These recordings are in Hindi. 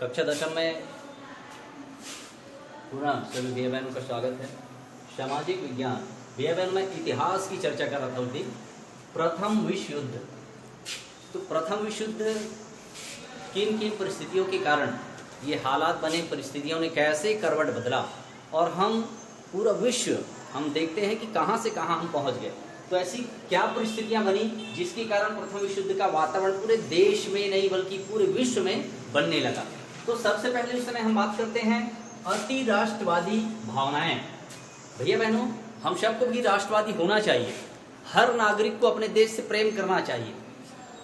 कक्षा 10 में पुनः सभी भैया बहनों का स्वागत है। सामाजिक विज्ञान भैया बहन में इतिहास की चर्चा कर रहा था उस दिन। प्रथम विश्व युद्ध, तो प्रथम विश्व युद्ध किन किन परिस्थितियों के कारण ये हालात बने, परिस्थितियों ने कैसे करवट बदला और हम पूरा विश्व हम देखते हैं कि कहाँ से कहाँ हम पहुँच गए। तो ऐसी क्या परिस्थितियां बनी जिसके कारण प्रथम विश्व युद्ध का वातावरण पूरे देश में नहीं बल्कि पूरे विश्व में बनने लगा। तो सबसे पहले इस समय हम बात करते हैं अति राष्ट्रवादी भावनाएं। भैया बहनों, हम सबको भी राष्ट्रवादी होना चाहिए, हर नागरिक को अपने देश से प्रेम करना चाहिए,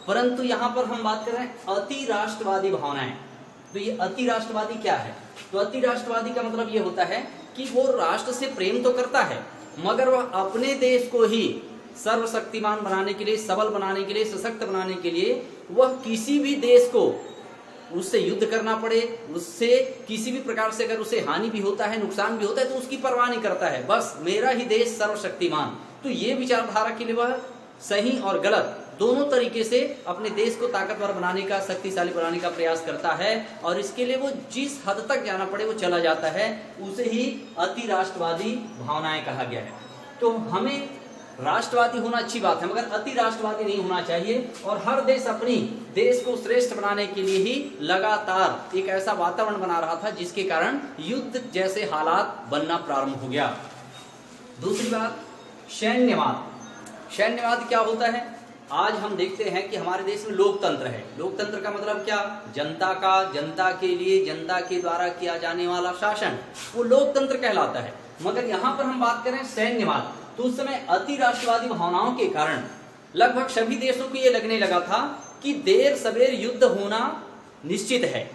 परंतु यहाँ पर हम बात कर रहे हैं अति राष्ट्रवादी भावनाएं। तो ये अति राष्ट्रवादी क्या है? तो अति राष्ट्रवादी का मतलब ये होता है कि वो राष्ट्र से प्रेम तो करता है मगर वह अपने देश को ही सर्वशक्तिमान बनाने के लिए, सबल बनाने के लिए, सशक्त बनाने के लिए वह किसी भी देश को उससे युद्ध करना पड़े, उससे किसी भी प्रकार से अगर उसे हानि भी होता है, नुकसान भी होता है तो उसकी परवाह नहीं करता है, बस मेरा ही देश सर्वशक्तिमान। तो ये विचारधारा के लिए वह सही और गलत दोनों तरीके से अपने देश को ताकतवर बनाने का, शक्तिशाली बनाने का प्रयास करता है और इसके लिए वो जिस हद तक जाना पड़े वो चला जाता है। उसे ही अति राष्ट्रवादी भावनाएं कहा गया है। तो हमें राष्ट्रवादी होना अच्छी बात है मगर अति राष्ट्रवादी नहीं होना चाहिए और हर देश अपनी देश को श्रेष्ठ बनाने के लिए ही लगातार एक ऐसा वातावरण बना रहा था जिसके कारण युद्ध जैसे हालात बनना प्रारंभ हो गया। दूसरी बात, सैन्यवाद। सैन्यवाद क्या होता है? आज हम देखते हैं कि हमारे देश में लोकतंत्र है। लोकतंत्र का मतलब क्या? जनता का, जनता के लिए, जनता के द्वारा किया जाने वाला शासन, वो लोकतंत्र कहलाता है। मगर यहाँ पर हम बात करें सैन्यवाद, तो उस समय अति राष्ट्रवादी भावनाओं के कारण लगभग सभी देशों को ये लगने लगा था कि देर सवेर युद्ध होना निश्चित है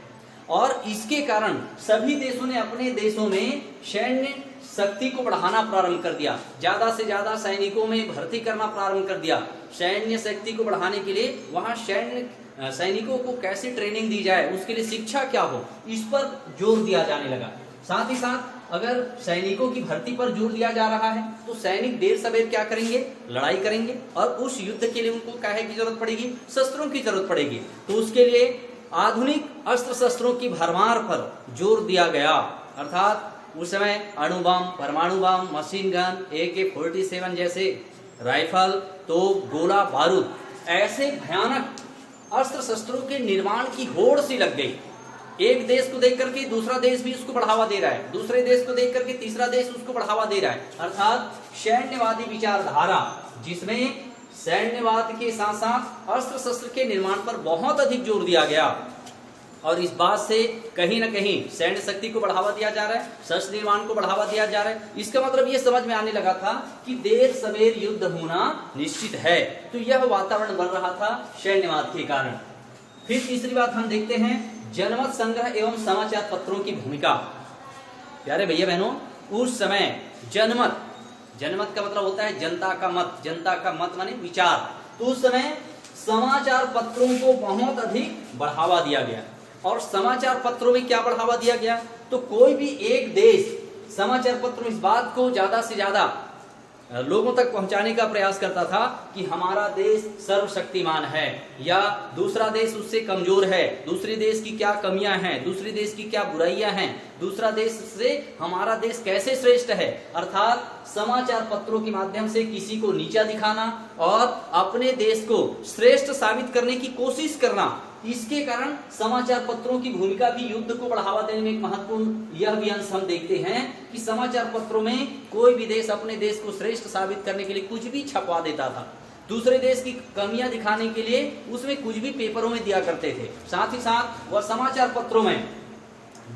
और इसके कारण सभी देशों ने अपने देशों में सैन्य शक्ति को बढ़ाना प्रारंभ कर दिया, ज्यादा से ज्यादा सैनिकों में भर्ती करना प्रारंभ कर दिया। सैन्य शक्ति को बढ़ाने के लिए वहां सैनिकों को कैसे ट्रेनिंग दी जाए, उसके लिए शिक्षा क्या हो, इस पर जोर दिया जाने लगा। साथ ही साथ अगर सैनिकों की भर्ती पर जोर दिया जा रहा है तो सैनिक देर सवेर क्या करेंगे? लड़ाई करेंगे और उस युद्ध के लिए उनको काहे की जरूरत पड़ेगी? शस्त्रों की जरूरत पड़ेगी। तो उसके लिए आधुनिक अस्त्र शस्त्रों की भरमार पर जोर दिया गया। अर्थात उस समय अणु बम, परमाणु बम, मशीन गन, AK-47 जैसे राइफल, तोप, गोला बारूद, ऐसे भयानक अस्त्र शस्त्रों के निर्माण की होड़ सी लग गई। एक देश को देख करके दूसरा देश भी उसको बढ़ावा दे रहा है, दूसरे देश को देख करके तीसरा देश उसको बढ़ावा दे रहा है। अर्थात सैन्यवादी विचारधारा जिसमें सैन्यवाद के साथ साथ अस्त्र शस्त्र के निर्माण पर बहुत अधिक जोर दिया गया और इस बात से कहीं ना कहीं सैन्य शक्ति को बढ़ावा दिया जा रहा है, शस्त्र निर्माण को बढ़ावा दिया जा रहा है। इसका मतलब ये समझ में आने लगा था कि देर सवेर युद्ध होना निश्चित है। तो यह वातावरण बन रहा था सैन्यवाद के कारण। फिर तीसरी बात हम देखते हैं जनमत संग्रह एवं समाचार पत्रों की भूमिका। प्यारे भैया बहनों, उस समय जनमत का मतलब होता है जनता का मत, जनता का मत माने विचार। तो उस समय समाचार पत्रों को बहुत अधिक बढ़ावा दिया गया। और समाचार पत्रों में क्या बढ़ावा दिया गया? तो कोई भी एक देश समाचार पत्र में इस बात को ज्यादा से ज्यादा लोगों तक पहुंचाने का प्रयास करता था कि हमारा देश सर्वशक्तिमान है या दूसरा देश उससे कमजोर है, दूसरे देश की क्या कमियां हैं, दूसरे देश की क्या बुराइयां हैं, दूसरा देश से हमारा देश कैसे श्रेष्ठ है। अर्थात समाचार पत्रों के माध्यम से किसी को नीचा दिखाना और अपने देश को श्रेष्ठ साबित करने की कोशिश करना। इसके कारण समाचार पत्रों की भूमिका भी युद्ध को बढ़ावा देने में एक महत्वपूर्ण यह भी अंश हम देखते हैं कि समाचार पत्रों में कोई भी देश अपने देश को श्रेष्ठ साबित करने के लिए कुछ भी छपवा देता था, दूसरे देश की कमियां दिखाने के लिए उसमें कुछ भी पेपरों में दिया करते थे। साथ ही साथ वह समाचार पत्रों में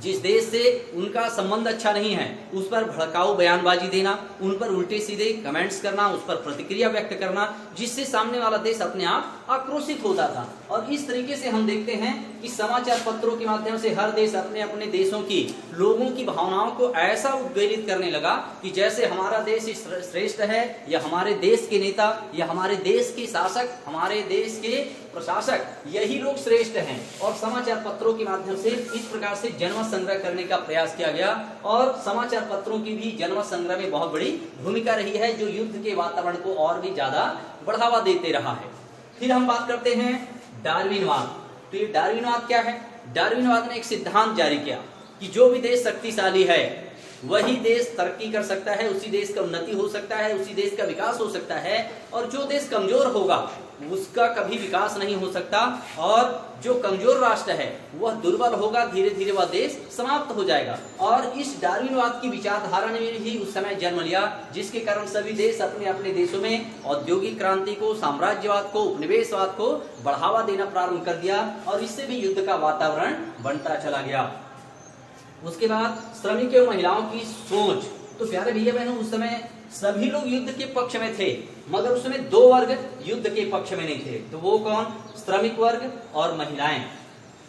जिस देश से उनका संबंध अच्छा नहीं है उस पर भड़काऊ बयानबाजी देना, उन पर उल्टे सीधे कमेंट्स करना, उस पर प्रतिक्रिया व्यक्त करना, जिससे सामने वाला देश अपने आप आक्रोशित होता था। और इस तरीके से हम देखते हैं कि समाचार पत्रों के माध्यम से हर देश अपने अपने देशों की लोगों की भावनाओं को ऐसा उद्वेलित करने लगा कि जैसे हमारा देश श्रेष्ठ है या हमारे देश के नेता या हमारे देश के शासक, हमारे देश के प्रशासक, यही लोग श्रेष्ठ हैं। और समाचार पत्रों के माध्यम से इस प्रकार से जनमत संग्रह करने का प्रयास किया गया और समाचार पत्रों की भी जनमत संग्रह में बहुत बड़ी भूमिका रही है जो युद्ध के वातावरण को और भी ज्यादा बढ़ावा देते रहा है। फिर हम बात करते हैं डार्विनवाद। तो ये डार्विनवाद क्या है? डार्विनवाद ने एक सिद्धांत जारी किया कि जो भी देश शक्तिशाली है वही देश तरक्की कर सकता है, उसी देश का उन्नति हो सकता है, उसी देश का विकास हो सकता है, और जो देश कमजोर होगा उसका कभी विकास नहीं हो सकता, और जो कमजोर राष्ट्र है वह दुर्बल होगा, धीरे धीरे वह देश समाप्त हो जाएगा। और इस डार्विनवाद की विचारधारा ने भी उस समय जन्म लिया, जिसके कारण सभी देश अपने अपने देशों में औद्योगिक क्रांति को, साम्राज्यवाद को, उपनिवेशवाद को बढ़ावा देना प्रारंभ कर दिया, और इससे भी युद्ध का वातावरण बनता चला गया। उसके बाद श्रमिक एवं महिलाओं की सोच, तो प्यारे भैया बहनों उस समय सभी लोग युद्ध के पक्ष में थे, मगर उस समय दो वर्ग युद्ध के पक्ष में नहीं थे। तो वो कौन? श्रमिक वर्ग और महिलाएं।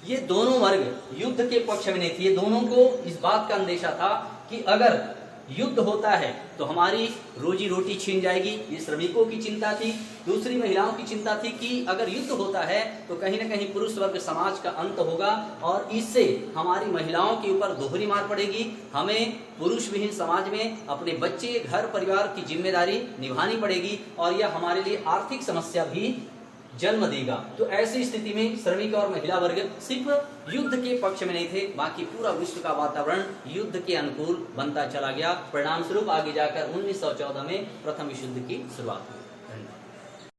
ये दोनों वर्ग युद्ध के पक्ष में नहीं थे। ये दोनों को इस बात का अंदेशा था कि अगर युद्ध होता है तो हमारी रोजी रोटी छीन जाएगी, ये श्रमिकों की चिंता थी। दूसरी महिलाओं की चिंता थी कि अगर युद्ध होता है तो कहीं ना कहीं पुरुष वर्ग समाज का अंत होगा, और इससे हमारी महिलाओं के ऊपर दोहरी मार पड़ेगी। हमें पुरुष विहीन समाज में अपने बच्चे, घर परिवार की जिम्मेदारी निभानी पड़ेगी, और यह हमारे लिए आर्थिक समस्या भी जन्म देगा। तो ऐसी स्थिति में श्रमिक और महिला वर्ग सिर्फ युद्ध के पक्ष में नहीं थे, बाकी पूरा विश्व का वातावरण युद्ध के अनुकूल बनता चला गया। परिणाम स्वरूप आगे जाकर 1914 में प्रथम विश्व युद्ध की शुरुआत हुई।